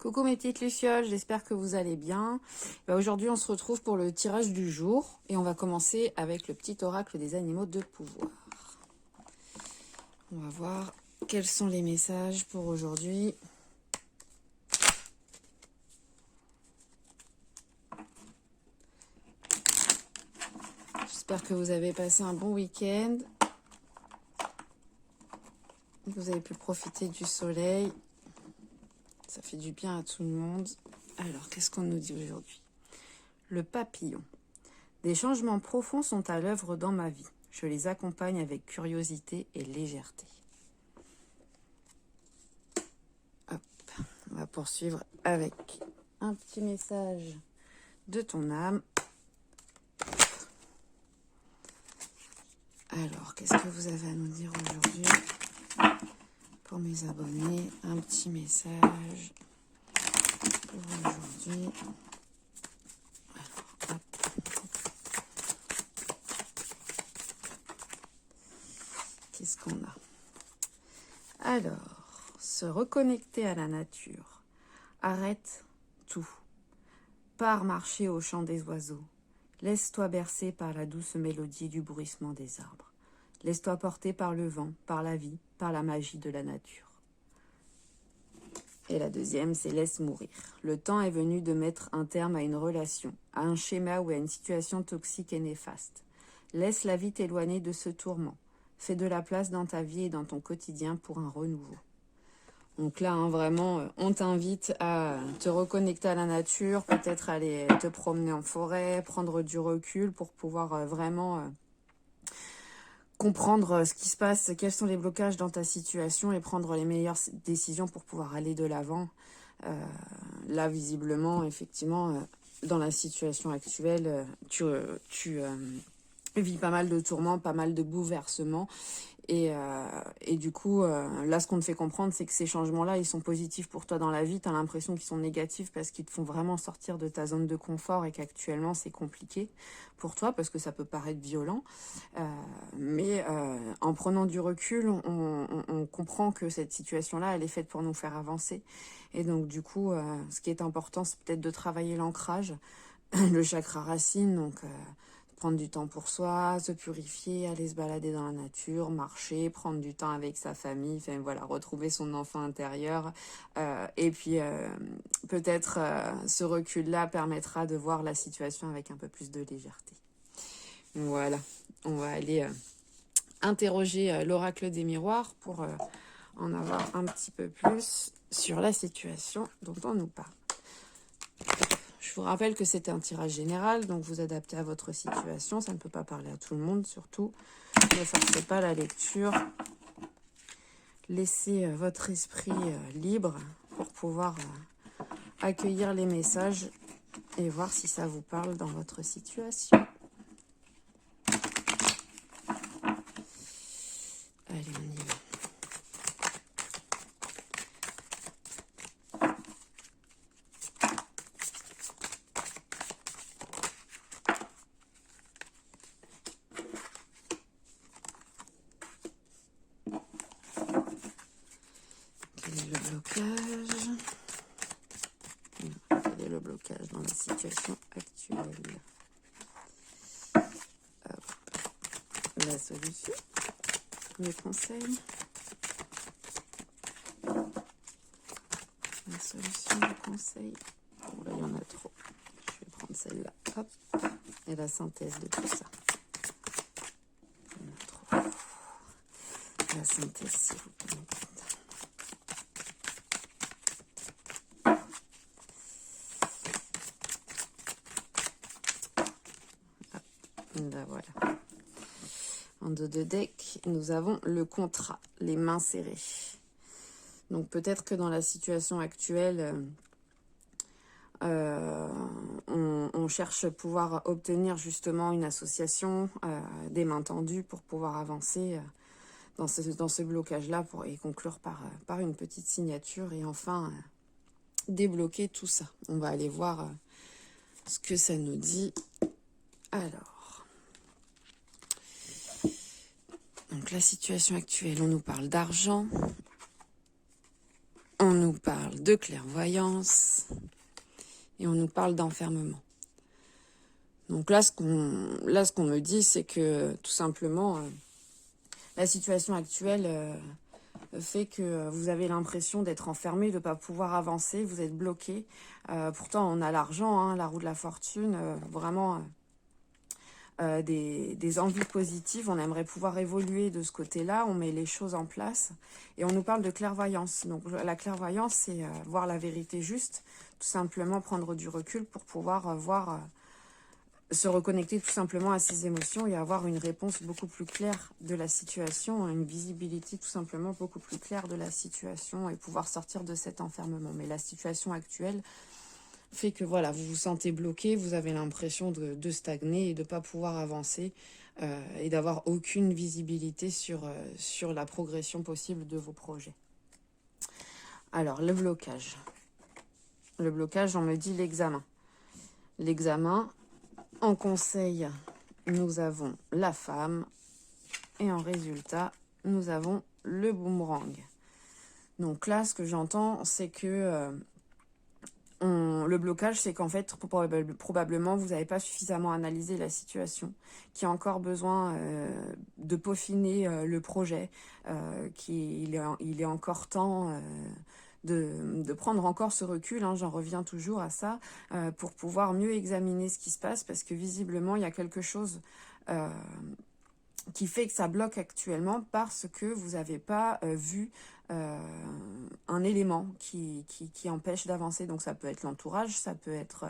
Coucou mes petites lucioles, j'espère que vous allez bien. Aujourd'hui, on se retrouve pour le tirage du jour et on va commencer avec le petit oracle des animaux de pouvoir. On va voir quels sont les messages pour aujourd'hui. J'espère que vous avez passé un bon week-end. Vous avez pu profiter du soleil. Ça fait du bien à tout le monde. Alors, qu'est-ce qu'on nous dit aujourd'hui? Le papillon. Des changements profonds sont à l'œuvre dans ma vie. Je les accompagne avec curiosité et légèreté. Hop, on va poursuivre avec un petit message de ton âme. Alors, qu'est-ce que vous avez à nous dire aujourd'hui? Pour mes abonnés, un petit message pour aujourd'hui. Alors, hop. Qu'est-ce qu'on a? Alors, se reconnecter à la nature. Arrête tout. Pars marcher au chant des oiseaux. Laisse-toi bercer par la douce mélodie du bruissement des arbres. Laisse-toi porter par le vent, par la vie, par la magie de la nature. Et la deuxième, c'est laisse mourir. Le temps est venu de mettre un terme à une relation, à un schéma ou à une situation toxique et néfaste. Laisse la vie t'éloigner de ce tourment. Fais de la place dans ta vie et dans ton quotidien pour un renouveau. Donc là, vraiment, on t'invite à te reconnecter à la nature, peut-être aller te promener en forêt, prendre du recul pour pouvoir vraiment comprendre ce qui se passe, quels sont les blocages dans ta situation et prendre les meilleures décisions pour pouvoir aller de l'avant. Là, visiblement, effectivement, dans la situation actuelle, tu vis pas mal de tourments, pas mal de bouleversements. Et du coup, là, ce qu'on te fait comprendre, c'est que ces changements-là, ils sont positifs pour toi dans la vie. Tu as l'impression qu'ils sont négatifs parce qu'ils te font vraiment sortir de ta zone de confort et qu'actuellement, c'est compliqué pour toi parce que ça peut paraître violent. Mais en prenant du recul, on comprend que cette situation-là, elle est faite pour nous faire avancer. Et donc, du coup, ce qui est important, c'est peut-être de travailler l'ancrage, le chakra racine, donc prendre du temps pour soi, se purifier, aller se balader dans la nature, marcher, prendre du temps avec sa famille, enfin voilà, retrouver son enfant intérieur. Et puis peut-être ce recul-là permettra de voir la situation avec un peu plus de légèreté. Voilà, on va aller interroger l'oracle des miroirs pour en avoir un petit peu plus sur la situation dont on nous parle. Je vous rappelle que c'est un tirage général, donc vous adaptez à votre situation. Ça ne peut pas parler à tout le monde, surtout. Ne forcez pas la lecture. Laissez votre esprit libre pour pouvoir accueillir les messages et voir si ça vous parle dans votre situation. Allez, on y va. Quel est le blocage dans la situation actuelle? Hop. La solution, les conseils. La solution, les conseils. Bon, là, il y en a trop. Je vais prendre celle-là. Hop. Et la synthèse de tout ça. Il y en a trop. La synthèse, s'il vous plaît. Ben voilà. En dos de deck, nous avons le contrat, les mains serrées. Donc peut-être que dans la situation actuelle, on cherche à pouvoir obtenir justement une association, des mains tendues pour pouvoir avancer dans ce blocage-là et conclure par une petite signature et enfin débloquer tout ça. On va aller voir ce que ça nous dit. Alors. Donc la situation actuelle, on nous parle d'argent, on nous parle de clairvoyance et on nous parle d'enfermement. Donc là, ce qu'on me dit, c'est que tout simplement, la situation actuelle fait que vous avez l'impression d'être enfermé, de ne pas pouvoir avancer, vous êtes bloqué. Pourtant, on a l'argent, hein, la roue de la fortune, vraiment des envies positives. On aimerait pouvoir évoluer de ce côté-là, on met les choses en place. Et on nous parle de clairvoyance. Donc la clairvoyance, c'est voir la vérité juste, tout simplement prendre du recul pour pouvoir se reconnecter tout simplement à ses émotions et avoir une réponse beaucoup plus claire de la situation, une visibilité tout simplement beaucoup plus claire de la situation et pouvoir sortir de cet enfermement. Mais la situation actuelle fait que voilà, vous vous sentez bloqué, vous avez l'impression de stagner et de ne pas pouvoir avancer et d'avoir aucune visibilité sur la progression possible de vos projets. Alors, le blocage. Le blocage, on me dit l'examen. L'examen... En conseil, nous avons la femme et en résultat, nous avons le boomerang. Donc là, ce que j'entends, c'est que le blocage, c'est qu'en fait, probablement, vous n'avez pas suffisamment analysé la situation, qu'il y a encore besoin de peaufiner le projet, qu'il est encore temps... De prendre encore ce recul, hein, j'en reviens toujours à ça, pour pouvoir mieux examiner ce qui se passe, parce que visiblement, il y a quelque chose qui fait que ça bloque actuellement, parce que vous n'avez pas vu un élément qui empêche d'avancer. Donc ça peut être l'entourage, ça peut être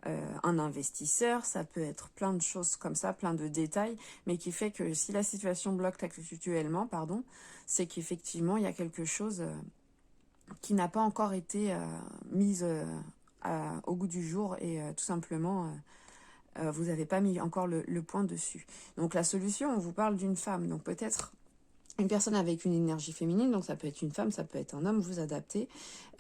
un investisseur, ça peut être plein de choses comme ça, plein de détails, mais qui fait que si la situation bloque actuellement, c'est qu'effectivement, il y a quelque chose... qui n'a pas encore été mise au goût du jour et tout simplement vous n'avez pas mis encore le point dessus. Donc la solution, on vous parle d'une femme, donc peut-être une personne avec une énergie féminine, donc ça peut être une femme, ça peut être un homme, vous adaptez.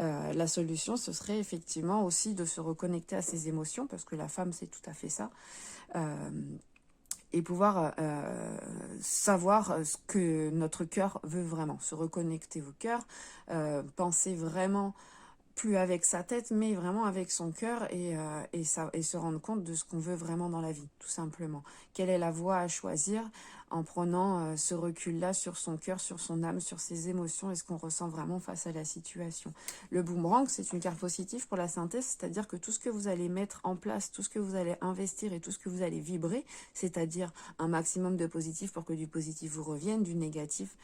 La solution, ce serait effectivement aussi de se reconnecter à ses émotions, parce que la femme, c'est tout à fait ça. Et pouvoir savoir ce que notre cœur veut vraiment, se reconnecter au cœur, penser vraiment plus avec sa tête, mais vraiment avec son cœur et se rendre compte de ce qu'on veut vraiment dans la vie, tout simplement. Quelle est la voie à choisir en prenant ce recul-là sur son cœur, sur son âme, sur ses émotions et ce qu'on ressent vraiment face à la situation. Le boomerang, c'est une carte positive pour la synthèse, c'est-à-dire que tout ce que vous allez mettre en place, tout ce que vous allez investir et tout ce que vous allez vibrer, c'est-à-dire un maximum de positif pour que du positif vous revienne, du négatif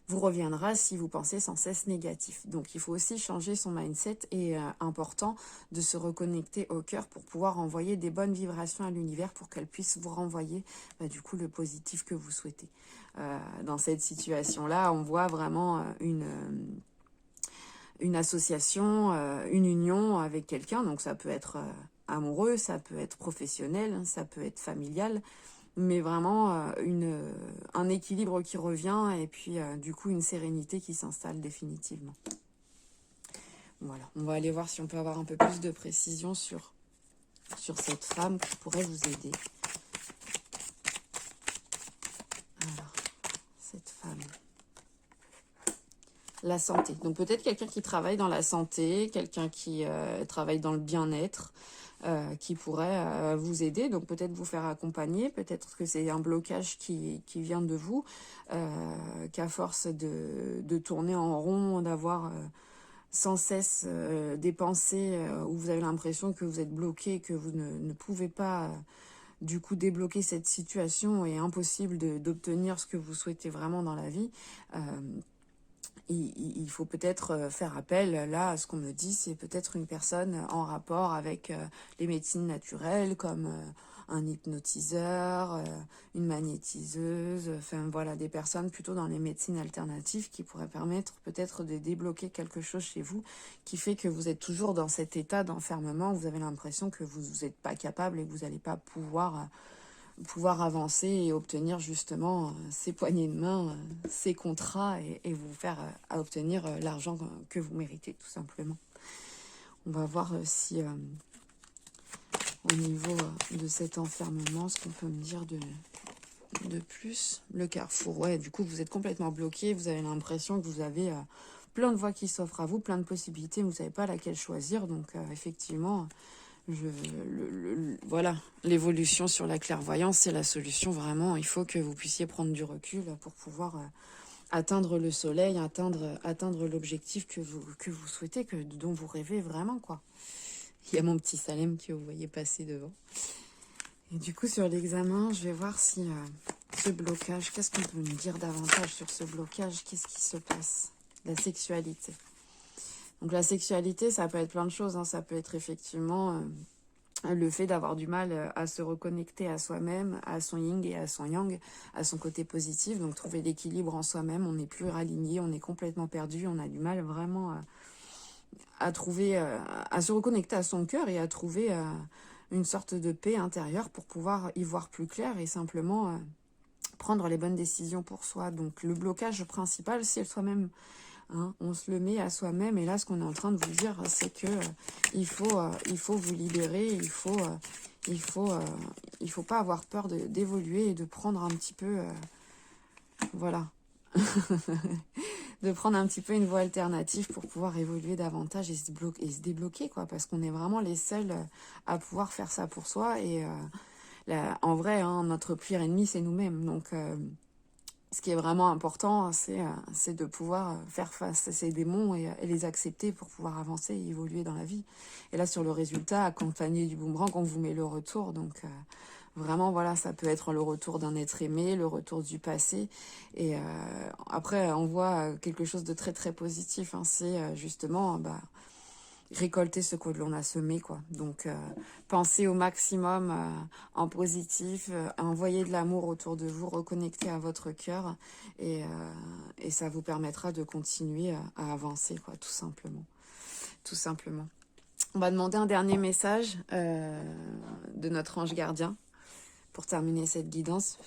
vous reviendra si vous pensez sans cesse négatif. Donc il faut aussi changer son mindset et important de se reconnecter au cœur pour pouvoir envoyer des bonnes vibrations à l'univers pour qu'elle puisse vous renvoyer du coup le positif que vous souhaitez. Dans cette situation-là, on voit vraiment une association, une union avec quelqu'un, donc ça peut être amoureux, ça peut être professionnel, ça peut être familial, mais vraiment un équilibre qui revient et puis du coup une sérénité qui s'installe définitivement. Voilà, on va aller voir si on peut avoir un peu plus de précision sur cette femme qui pourrait vous aider. Alors, cette femme. La santé. Donc peut-être quelqu'un qui travaille dans la santé, quelqu'un qui travaille dans le bien-être, qui pourrait vous aider, donc peut-être vous faire accompagner, peut-être que c'est un blocage qui vient de vous, qu'à force de tourner en rond, d'avoir sans cesse des pensées où vous avez l'impression que vous êtes bloqué, que vous ne pouvez pas du coup débloquer cette situation et impossible d'obtenir ce que vous souhaitez vraiment dans la vie. Il faut peut-être faire appel, là, à ce qu'on me dit, c'est peut-être une personne en rapport avec les médecines naturelles, comme un hypnotiseur, une magnétiseuse, enfin voilà, des personnes plutôt dans les médecines alternatives qui pourraient permettre peut-être de débloquer quelque chose chez vous, qui fait que vous êtes toujours dans cet état d'enfermement, où vous avez l'impression que vous n'êtes pas capable et que vous n'allez pas pouvoir avancer et obtenir justement ces poignées de main, ces contrats et vous faire obtenir l'argent que vous méritez tout simplement. On va voir si au niveau de cet enfermement, ce qu'on peut me dire de plus. Le carrefour, ouais, du coup vous êtes complètement bloqué, vous avez l'impression que vous avez plein de voies qui s'offrent à vous, plein de possibilités, vous ne savez pas laquelle choisir. Donc, effectivement, voilà, l'évolution sur la clairvoyance, c'est la solution vraiment. Il faut que vous puissiez prendre du recul pour pouvoir atteindre le soleil, atteindre l'objectif que vous souhaitez, dont vous rêvez vraiment, quoi. Il y a mon petit Salem que vous voyez passer devant. Et du coup, sur l'examen, je vais voir si ce blocage, qu'est-ce qu'on peut me dire davantage sur ce blocage? Qu'est-ce qui se passe? La sexualité. Donc la sexualité, ça peut être plein de choses. Ça peut être effectivement le fait d'avoir du mal à se reconnecter à soi-même, à son yin et à son yang, à son côté positif. Donc trouver l'équilibre en soi-même, on n'est plus aligné, on est complètement perdu, on a du mal vraiment à trouver, à se reconnecter à son cœur et à trouver une sorte de paix intérieure pour pouvoir y voir plus clair et simplement prendre les bonnes décisions pour soi. Donc le blocage principal, c'est soi-même. On se le met à soi-même et là ce qu'on est en train de vous dire c'est que il faut vous libérer, il faut pas avoir peur d'évoluer et de prendre un petit peu voilà de prendre un petit peu une voie alternative pour pouvoir évoluer davantage et se débloquer, quoi, parce qu'on est vraiment les seuls à pouvoir faire ça pour soi et en vrai notre pire ennemi c'est nous-mêmes. Donc ce qui est vraiment important, c'est de pouvoir faire face à ces démons et les accepter pour pouvoir avancer et évoluer dans la vie. Et là, sur le résultat, accompagné du boomerang, on vous met le retour. Donc, vraiment, voilà, ça peut être le retour d'un être aimé, le retour du passé. Et après, on voit quelque chose de très, très positif. C'est justement... récolter ce que l'on a semé, quoi. Donc, pensez au maximum en positif, envoyez de l'amour autour de vous, reconnectez à votre cœur et ça vous permettra de continuer à avancer, quoi, tout simplement. Tout simplement. On va demander un dernier message de notre ange gardien pour terminer cette guidance.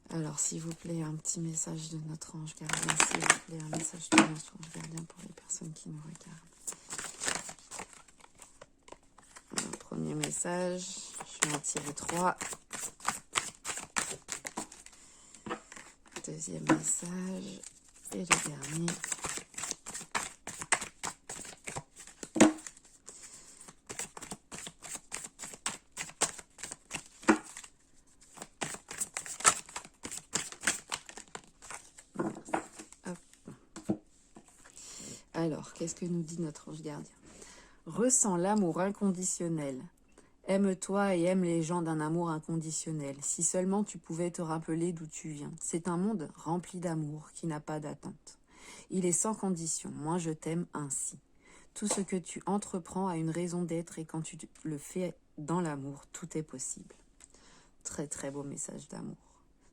Alors, s'il vous plaît, un petit message de notre ange gardien, s'il vous plaît, un message de notre ange gardien pour les personnes qui nous regardent. Un premier message, je vais en tirer 3. Deuxième message, et le dernier. Alors, qu'est-ce que nous dit notre ange gardien? Ressens l'amour inconditionnel. Aime-toi et aime les gens d'un amour inconditionnel. Si seulement tu pouvais te rappeler d'où tu viens. C'est un monde rempli d'amour qui n'a pas d'attente. Il est sans condition. Moi, je t'aime ainsi. Tout ce que tu entreprends a une raison d'être et quand tu le fais dans l'amour, tout est possible. Très, très beau message d'amour.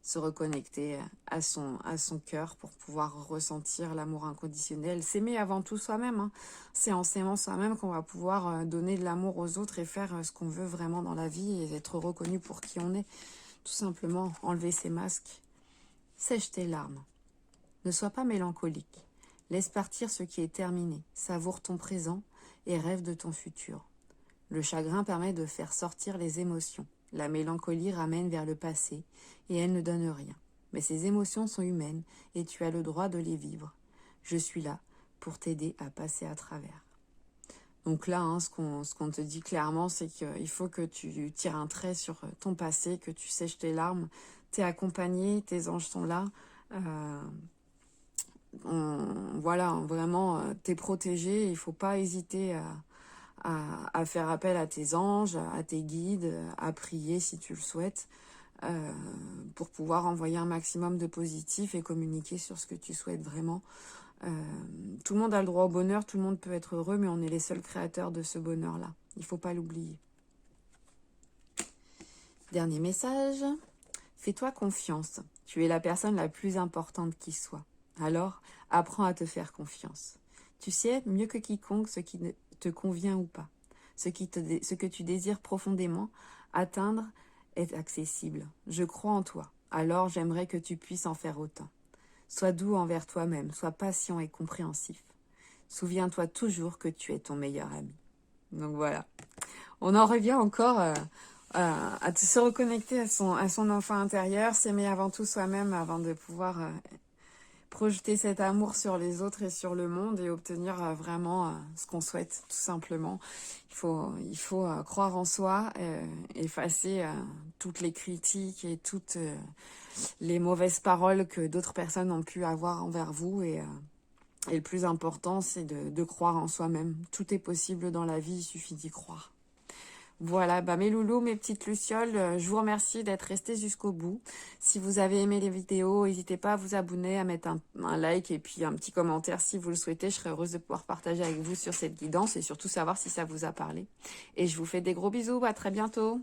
Se reconnecter à son cœur pour pouvoir ressentir l'amour inconditionnel. S'aimer avant tout soi-même. C'est en s'aimant soi-même qu'on va pouvoir donner de l'amour aux autres et faire ce qu'on veut vraiment dans la vie et être reconnu pour qui on est. Tout simplement, enlever ses masques. Sèche tes larmes. Ne sois pas mélancolique. Laisse partir ce qui est terminé. Savoure ton présent et rêve de ton futur. Le chagrin permet de faire sortir les émotions. La mélancolie ramène vers le passé et elle ne donne rien. Mais ces émotions sont humaines et tu as le droit de les vivre. Je suis là pour t'aider à passer à travers. Donc là, ce qu'on te dit clairement, c'est qu'il faut que tu tires un trait sur ton passé, que tu sèches tes larmes. T'es accompagné, tes anges sont là. Voilà, vraiment, t'es protégé. Il ne faut pas hésiter à faire appel à tes anges, à tes guides, à prier si tu le souhaites, pour pouvoir envoyer un maximum de positif et communiquer sur ce que tu souhaites vraiment. Tout le monde a le droit au bonheur, tout le monde peut être heureux, mais on est les seuls créateurs de ce bonheur-là. Il ne faut pas l'oublier. Dernier message. Fais-toi confiance. Tu es la personne la plus importante qui soit. Alors, apprends à te faire confiance. Tu sais mieux que quiconque ce qui te convient ou pas. Ce que tu désires profondément atteindre est accessible. Je crois en toi. Alors, j'aimerais que tu puisses en faire autant. Sois doux envers toi-même, sois patient et compréhensif. Souviens-toi toujours que tu es ton meilleur ami. Donc voilà. On en revient encore à se reconnecter à son enfant intérieur, s'aimer avant tout soi-même avant de pouvoir projeter cet amour sur les autres et sur le monde et obtenir vraiment ce qu'on souhaite, tout simplement. Il faut croire en soi, effacer toutes les critiques et toutes les mauvaises paroles que d'autres personnes ont pu avoir envers vous. Et le plus important, c'est de croire en soi-même. Tout est possible dans la vie, il suffit d'y croire. Voilà, bah mes loulous, mes petites lucioles, je vous remercie d'être restés jusqu'au bout. Si vous avez aimé les vidéos, n'hésitez pas à vous abonner, à mettre un like et puis un petit commentaire si vous le souhaitez. Je serai heureuse de pouvoir partager avec vous sur cette guidance et surtout savoir si ça vous a parlé. Et je vous fais des gros bisous, à très bientôt.